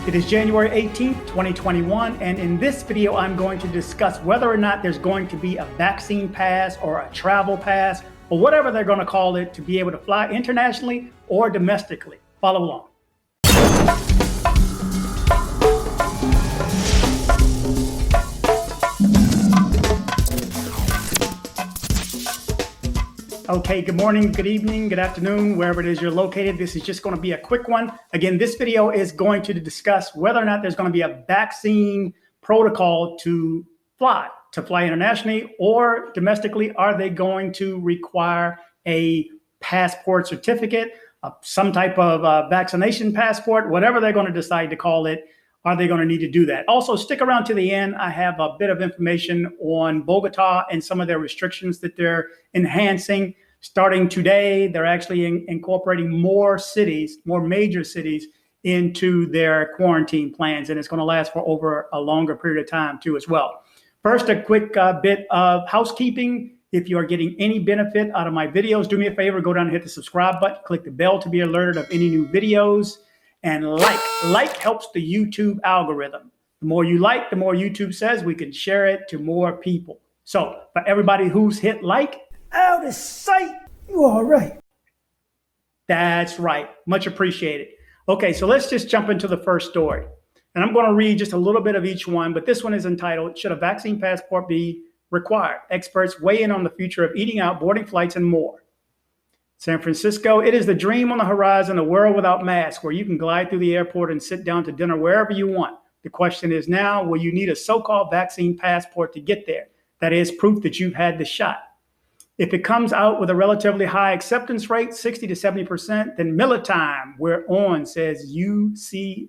It is January 18th, 2021, and in this video, I'm going to discuss whether or not there's going to be a vaccine pass or a travel pass or whatever they're going to call it to be able to fly internationally or domestically. Follow along. Okay, good morning, good evening, good afternoon, wherever it is you're located. This is just going to be a quick one. Again, this video is going to discuss whether or not there's going to be a vaccine protocol to fly internationally or domestically. Are they going to require a passport certificate, some type of vaccination passport, whatever they're going to decide to call it? Are they going to need to do that? Also, stick around to the end. I have a bit of information on Bogota and some of their restrictions that they're enhancing. Starting today, they're actually incorporating more cities, more major cities into their quarantine plans, and it's going to last for over a longer period of time too as well. First, a quick bit of housekeeping. If you are getting any benefit out of my videos, do me a favor, go down and hit the subscribe button, click the bell to be alerted of any new videos. And like helps the YouTube algorithm. The more you like, the more YouTube says we can share it to more people. So for everybody who's hit like, out of sight, you all right. That's right. Much appreciated. Okay, so let's just jump into the first story. And I'm going to read just a little bit of each one, but this one is entitled, Should a Vaccine Passport Be Required? Experts weigh in on the future of eating out, boarding flights, and more. San Francisco, it is the dream on the horizon, a world without masks, where you can glide through the airport and sit down to dinner wherever you want. The question is now, will you need a so-called vaccine passport to get there? That is proof that you've had the shot. If it comes out with a relatively high acceptance rate, 60 to 70%, then Miller time, we're on, says UCSF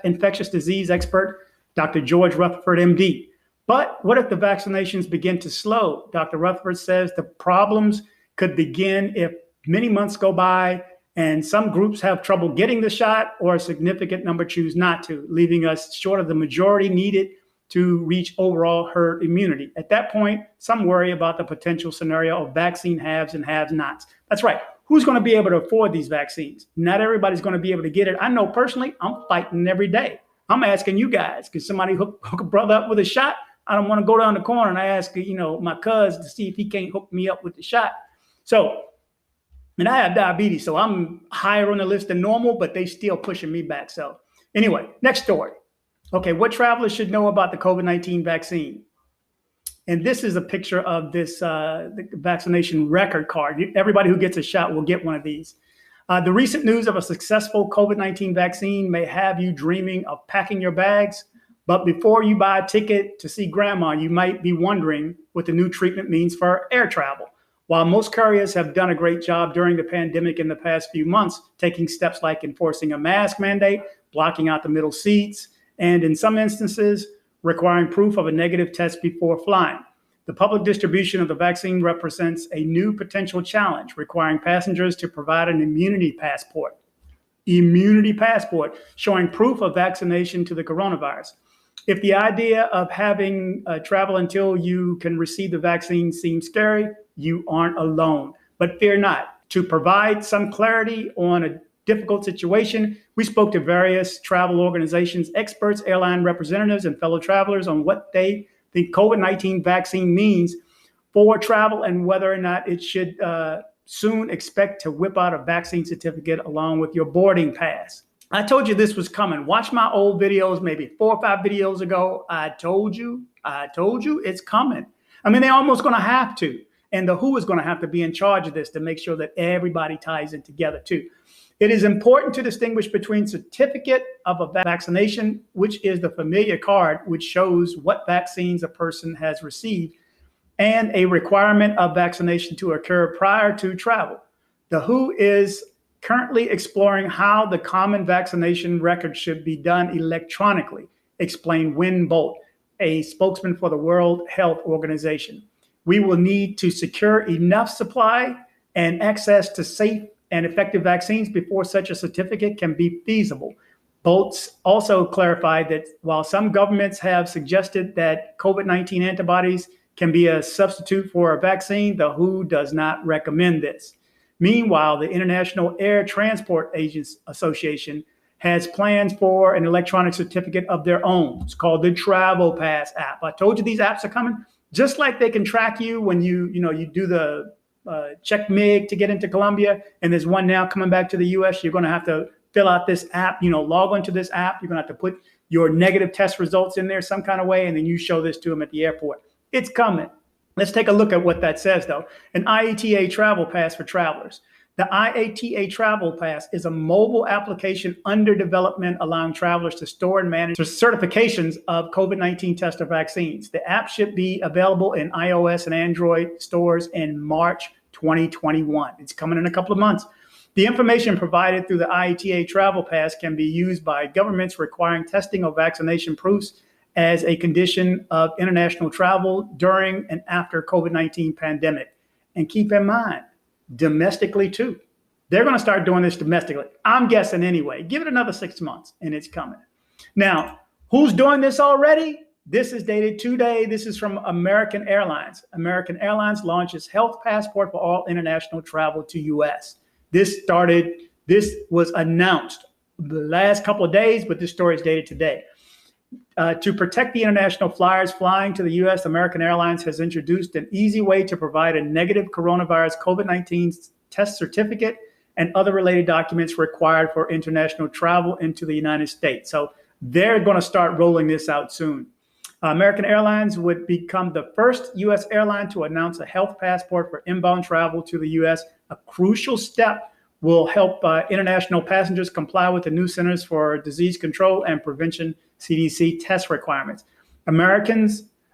infectious disease expert, Dr. George Rutherford, MD. But what if the vaccinations begin to slow? Dr. Rutherford says the problems could begin if many months go by and some groups have trouble getting the shot or a significant number choose not to, leaving us short of the majority needed to reach overall herd immunity. At that point, some worry about the potential scenario of vaccine haves and have-nots. That's right. Who's going to be able to afford these vaccines? Not everybody's going to be able to get it. I know personally, I'm fighting every day. I'm asking you guys, can somebody hook a brother up with a shot? I don't want to go down the corner and I ask, my cousin to see if he can't hook me up with the shot. So, and I have diabetes, so I'm higher on the list than normal, but they still pushing me back. So anyway, next story. Okay, what travelers should know about the COVID-19 vaccine. And this is a picture of this the vaccination record card. Everybody who gets a shot will get one of these. The recent news of a successful COVID-19 vaccine may have you dreaming of packing your bags. But before you buy a ticket to see grandma, you might be wondering what the new treatment means for air travel. While most carriers have done a great job during the pandemic in the past few months, taking steps like enforcing a mask mandate, blocking out the middle seats, and in some instances, requiring proof of a negative test before flying, the public distribution of the vaccine represents a new potential challenge, requiring passengers to provide an immunity passport showing proof of vaccination to the coronavirus. If the idea of having travel until you can receive the vaccine seems scary, you aren't alone. But fear not. To provide some clarity on a difficult situation, we spoke to various travel organizations, experts, airline representatives, and fellow travelers on what they think COVID-19 vaccine means for travel and whether or not it should soon expect to whip out a vaccine certificate along with your boarding pass. I told you this was coming. Watch my old videos, maybe 4 or 5 videos ago. I told you it's coming. I mean, they're almost going to have to. And the WHO is going to have to be in charge of this to make sure that everybody ties in together too. It is important to distinguish between certificate of a vaccination, which is the familiar card, which shows what vaccines a person has received, and a requirement of vaccination to occur prior to travel. The WHO is currently exploring how the common vaccination record should be done electronically, explained Win Bolt, a spokesman for the World Health Organization. We will need to secure enough supply and access to safe and effective vaccines before such a certificate can be feasible. Boltz also clarified that while some governments have suggested that COVID-19 antibodies can be a substitute for a vaccine, the WHO does not recommend this. Meanwhile, the International Air Transport Agents Association has plans for an electronic certificate of their own. It's called the Travel Pass app. I told you these apps are coming. Just like they can track you when you do the check MIG to get into Colombia, and there's one now coming back to the US. You're going to have to fill out this app, log into this app. You're going to have to put your negative test results in there some kind of way, and then you show this to them at the airport. It's coming. Let's take a look at what that says, though. An IATA travel pass for travelers. The IATA Travel Pass is a mobile application under development allowing travelers to store and manage certifications of COVID-19 test or vaccines. The app should be available in iOS and Android stores in March 2021. It's coming in a couple of months. The information provided through the IATA Travel Pass can be used by governments requiring testing or vaccination proofs as a condition of international travel during and after COVID-19 pandemic. And keep in mind, domestically too. They're going to start doing this domestically. I'm guessing anyway. Give it another 6 months and it's coming. Now, who's doing this already? This is dated today. This is from American Airlines. American Airlines launches health passport for all international travel to US. This was announced the last couple of days, but this story is dated today. To protect the international flyers flying to the U.S., American Airlines has introduced an easy way to provide a negative coronavirus COVID-19 test certificate and other related documents required for international travel into the United States. So they're going to start rolling this out soon. American Airlines would become the first U.S. airline to announce a health passport for inbound travel to the U.S. A crucial step will help international passengers comply with the new Centers for Disease Control and Prevention CDC test requirements. American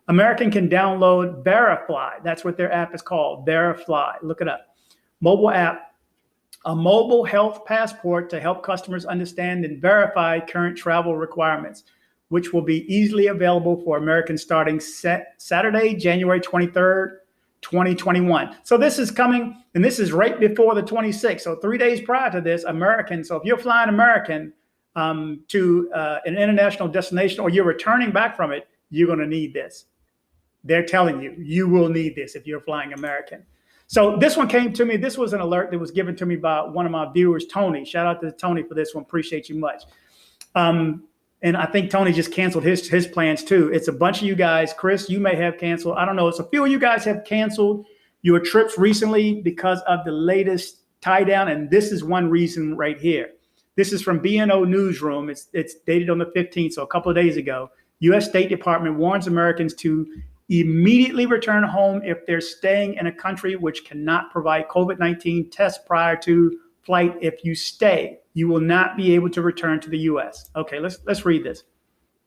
can download Verifly. That's what their app is called, Verifly. Look it up. Mobile app, a mobile health passport to help customers understand and verify current travel requirements, which will be easily available for Americans starting Saturday, January 23rd, 2021. So this is coming, and this is right before the 26th. So 3 days prior to this, American. So if you're flying American to an international destination or you're returning back from it, you're going to need this. They're telling you, you will need this if you're flying American. So this one came to me. This was an alert that was given to me by one of my viewers, Tony. Shout out to Tony for this one. Appreciate you much. And I think Tony just canceled his plans too. It's a bunch of you guys. Chris, you may have canceled. I don't know. It's a few of you guys have canceled your trips recently because of the latest tie down. And this is one reason right here. This is from BNO Newsroom. It's dated on the 15th, so a couple of days ago. U.S. State Department warns Americans to immediately return home if they're staying in a country which cannot provide COVID-19 tests prior to flight. If you stay, you will not be able to return to the U.S. Okay, let's read this.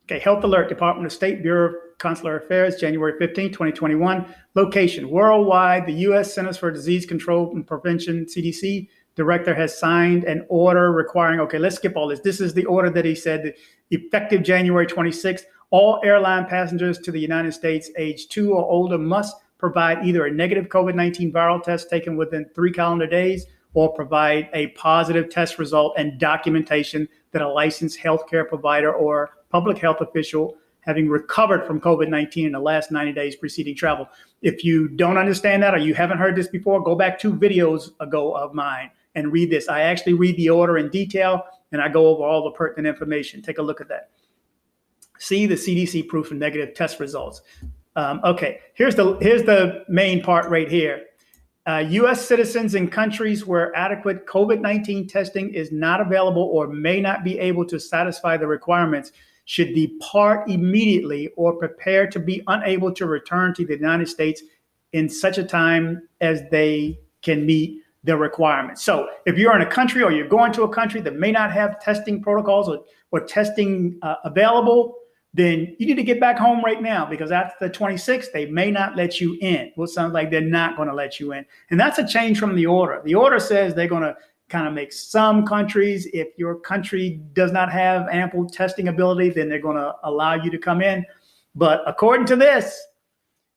Okay, Health Alert, Department of State, Bureau of Consular Affairs, January 15, 2021. Location, worldwide, the U.S. Centers for Disease Control and Prevention, CDC, director has signed an order requiring, okay, let's skip all this. This is the order that he said, that effective January 26th, all airline passengers to the United States age 2 or older must provide either a negative COVID-19 viral test taken within 3 calendar days or provide a positive test result and documentation that a licensed healthcare provider or public health official having recovered from COVID-19 in the last 90 days preceding travel. If you don't understand that or you haven't heard this before, go back 2 videos ago of mine and read this. I actually read the order in detail and I go over all the pertinent information. Take a look at that. See the CDC proof of negative test results. Okay, here's the main part right here. U.S. citizens in countries where adequate COVID-19 testing is not available or may not be able to satisfy the requirements should depart immediately or prepare to be unable to return to the United States in such a time as they can meet the requirements. So if you're in a country or you're going to a country that may not have testing protocols or testing available, then you need to get back home right now, because after the 26th, they may not let you in. Well, it sounds like they're not going to let you in. And that's a change from the order. The order says they're going to kind of make some countries, if your country does not have ample testing ability, then they're going to allow you to come in. But according to this,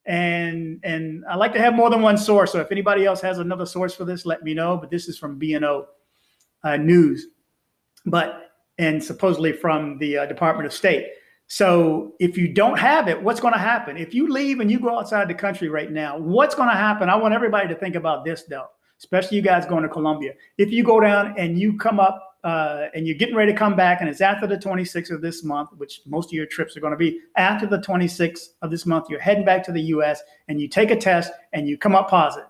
and I like to have more than one source. So if anybody else has another source for this, let me know. But this is from BNO News, and supposedly from the Department of State. So if you don't have it, what's going to happen? If you leave and you go outside the country right now, what's going to happen? I want everybody to think about this, though, especially you guys going to Colombia. If you go down and you come up and you're getting ready to come back, and it's after the 26th of this month, which most of your trips are going to be after the 26th of this month, you're heading back to the US and you take a test and you come up positive,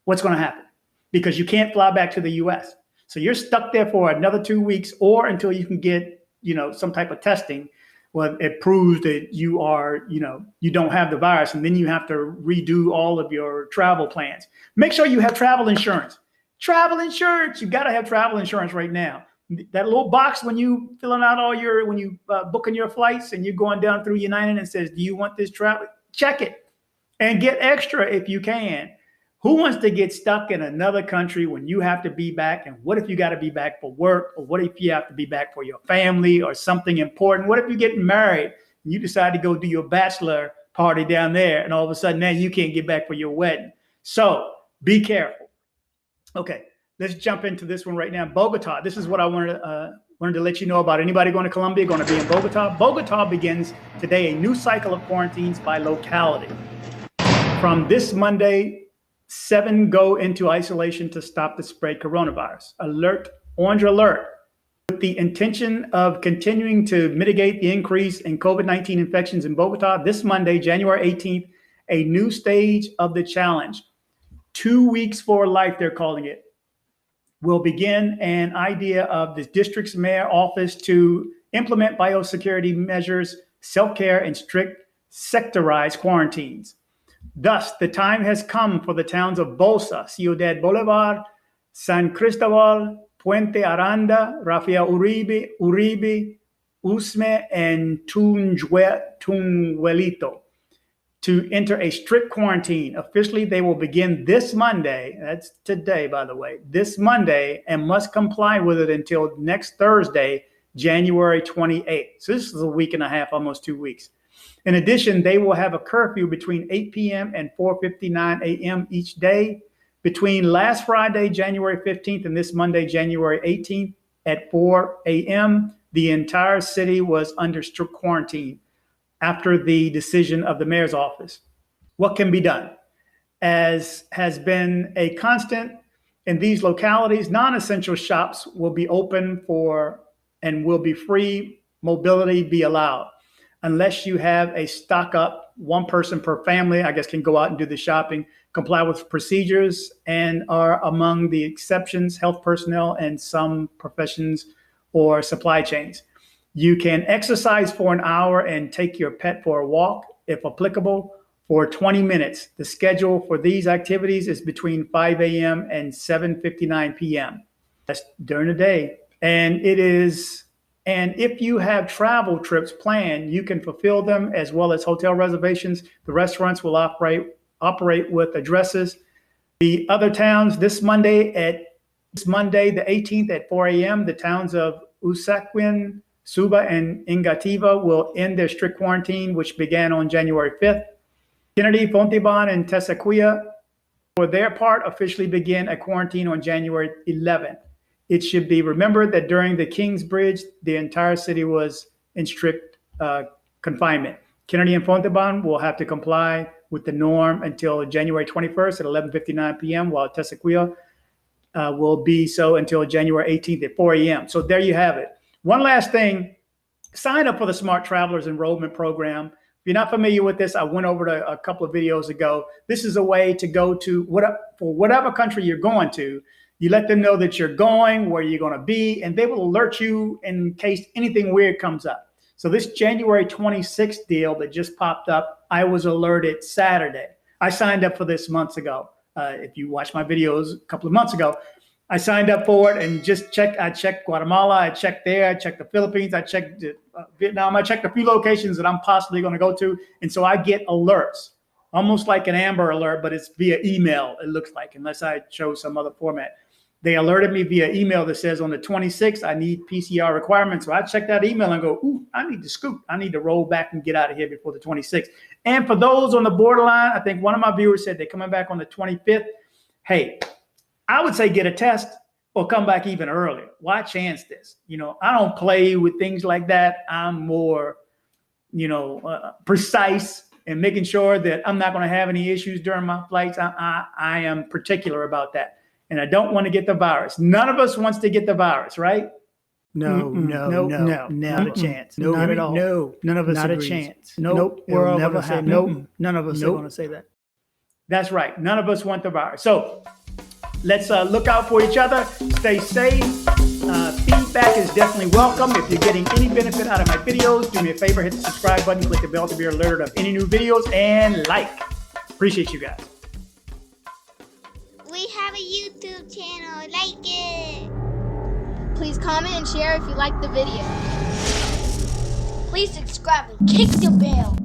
what's going to happen? Because you can't fly back to the US. So you're stuck there for another 2 weeks, or until you can get, some type of testing. Well, it proves that you are, you don't have the virus, and then you have to redo all of your travel plans. Make sure you have travel insurance. Travel insurance, you got to have travel insurance right now. That little box when you filling out when you booking your flights and you're going down through United and says, do you want this travel? Check it and get extra if you can. Who wants to get stuck in another country when you have to be back? And what if you got to be back for work? Or what if you have to be back for your family or something important? What if you're getting married and you decide to go do your bachelor party down there, and all of a sudden now you can't get back for your wedding? So be careful. Okay, let's jump into this one right now. Bogota. This is what I wanted to let you know about. Anybody going to Colombia going to be in Bogota? Bogota begins today a new cycle of quarantines by locality. From this Monday, 7 go into isolation to stop the spread coronavirus. Alert, orange alert. With the intention of continuing to mitigate the increase in COVID-19 infections in Bogota, this Monday, January 18th, a new stage of the challenge, 2 weeks for life, they're calling it, will begin. An idea of the district's mayor office to implement biosecurity measures, self-care, and strict sectorized quarantines. Thus, the time has come for the towns of Bosa, Ciudad Bolivar, San Cristobal, Puente Aranda, Rafael Uribe, Usme, and Tunjuelito to enter a strict quarantine. Officially, they will begin this Monday. That's today, by the way, this Monday, and must comply with it until next Thursday, January 28th. So this is a week and a half, almost 2 weeks. In addition, they will have a curfew between 8 p.m. and 4:59 a.m. each day. Between last Friday, January 15th, and this Monday, January 18th at 4 a.m., the entire city was under strict quarantine after the decision of the mayor's office. What can be done? As has been a constant in these localities, non-essential shops will be open and will be free mobility be allowed. Unless you have a stock up, one person per family, I guess, can go out and do the shopping, comply with procedures, and are among the exceptions, health personnel and some professions or supply chains. You can exercise for an hour and take your pet for a walk, if applicable, for 20 minutes. The schedule for these activities is between 5 a.m. and 7:59 p.m. That's during the day. And if you have travel trips planned, you can fulfill them, as well as hotel reservations. The restaurants will operate with addresses. The other towns, this Monday, the 18th at 4 a.m., the towns of Usaquén, Suba, and Engativá will end their strict quarantine, which began on January 5th. Kennedy, Fontibon, and Tesaquilla, for their part, officially begin a quarantine on January 11th. It should be remembered that during the King's Bridge, the entire city was in strict confinement. Kennedy and Fontibon will have to comply with the norm until January 21st at 11:59 p.m., while Tesaquilla will be so until January 18th at 4 a.m. So there you have it. One last thing, sign up for the Smart Travelers Enrollment Program. If you're not familiar with this, I went over it a couple of videos ago. This is a way to go to for whatever country you're going to. You let them know that you're going, where you're going to be, and they will alert you in case anything weird comes up. So this January 26th deal that just popped up, I was alerted Saturday. I signed up for this months ago. If you watched my videos a couple of months ago, I signed up for it and just checked. I checked Guatemala, I checked there, I checked the Philippines, I checked Vietnam, I checked a few locations that I'm possibly going to go to. And so I get alerts, almost like an Amber Alert, but it's via email, it looks like, unless I chose some other format. They alerted me via email that says on the 26th, I need PCR requirements. So I check that email and go, ooh, I need to scoot. I need to roll back and get out of here before the 26th. And for those on the borderline, I think one of my viewers said they're coming back on the 25th. Hey, I would say get a test or come back even earlier. Why chance this? I don't play with things like that. I'm more, precise and making sure that I'm not going to have any issues during my flights. I am particular about that. And I don't want to get the virus. None of us wants to get the virus, right? No, not a chance. No, not at all. No, none of us not agrees. A chance. Nope, we're all never say nope. None of us are going to say that. That's right. None of us want the virus. So let's look out for each other. Stay safe. Feedback is definitely welcome. If you're getting any benefit out of my videos, do me a favor, hit the subscribe button, click the bell to be alerted of any new videos, and like. Appreciate you guys. We have a YouTube channel. Like it. Please comment and share if you like the video. Please subscribe and kick the bell.